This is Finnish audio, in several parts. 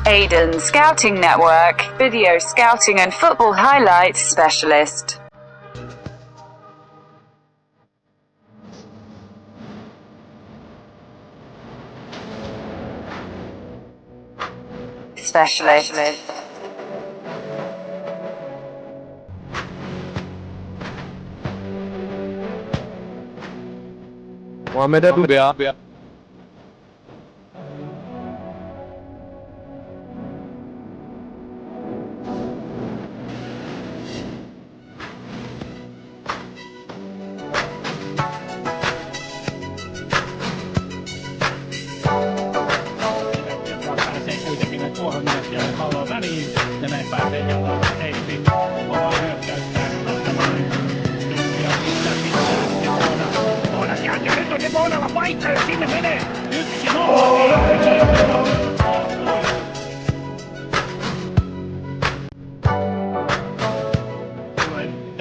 Aiden Scouting Network, video scouting and football highlights specialist. Muhammed Abu ya.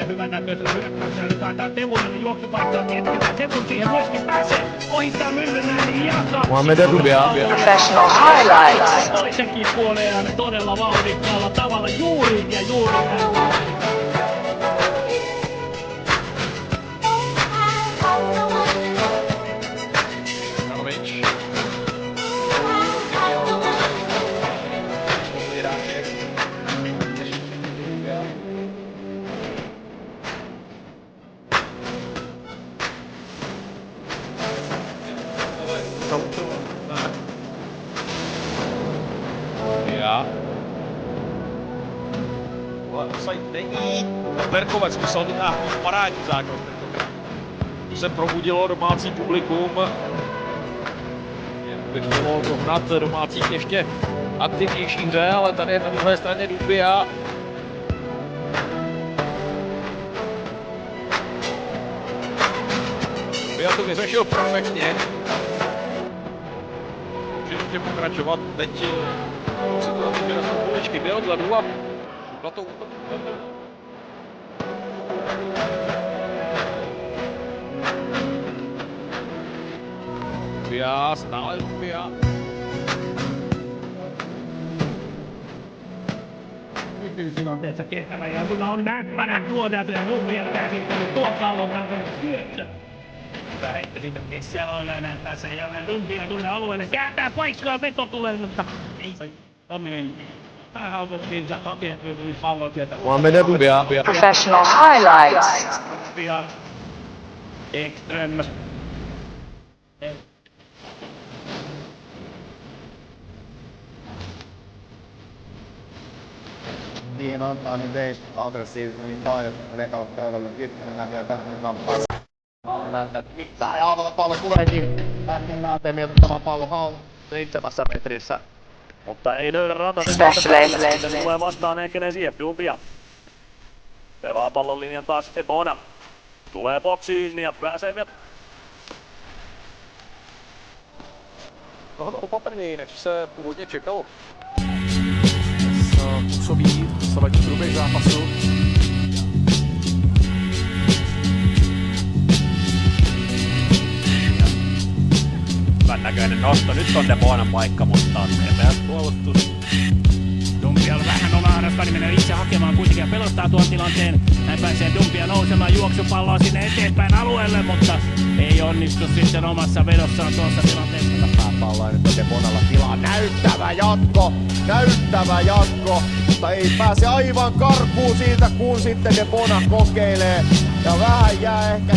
Hyvännäköisellä hyökkäyksellä nyt antaa Tevulle juoksupaikkaa miettikään. Tevun siihen myöskin pääsee. Ohittaa Myllymäen ja Muhammed Abu ya. Professional highlights. toisenkin puoleen todella vauhdikkaalla tavalla juuri ja juuri. Ja. Není Berkovec, musel mít nějaký parádní zákrok tentokrát. To se probudilo domácí publikum. By chtělo dohnat domácích ještě aktivnější hře, ale tady je na druhé straně Dumbia. Dumbia to vyřešil perfektně. Může pokračovat teď situaci, že na společky byl vzadu a na to Dumbia, stále Dumbia. Tilanteessa kestävä ja kun on näppärä tuoda ja Dumbia käsittänyt tuon pallon syöttö. Heitti siitä, missä siellä on enää tässä ja Dumbia tulee alueelle. Kääntää paikkaa, veto tulee, mutta ei se Tommin. Muhammed Abu ya. Professional highlights. Ekström. Siihen antaa niin veist aggressiivisesti tai rekauttajalla kytkennä ja tähän kampaan. Tää ja avata pallo tuleekin. Tänne Atemi ottava pallo on 7 metrissä. Mutta ei löydä Rantanen. Specialist. Tulee vastaan Enkenen siihen, Dumbia. Pelaa pallon linjan taas Ebona. Tulee boksiin ja pääsee vielä. Tohoto opatrný, než se původně čekalo. Působí dosavadní průběh zápasu. Hyvän näköinen nosto. Nyt on Debonan paikka, mutta terveys puolustus. Dumbia on vähän omaarasta, niin menee itse hakemaan kuitenkin ja pelottaa tuon tilanteen. Näin pääsee Dumbia nousemaan juoksupalloa sinne eteenpäin alueelle, mutta ei onnistu sitten omassa vedossaan tuossa tilanteessa. Pääpalloa nyt on Debonalla tilaa. Näyttävä jatko, mutta ei pääse aivan karkuun siitä, kun sitten Debona kokeilee. Ja vähän jää ehkä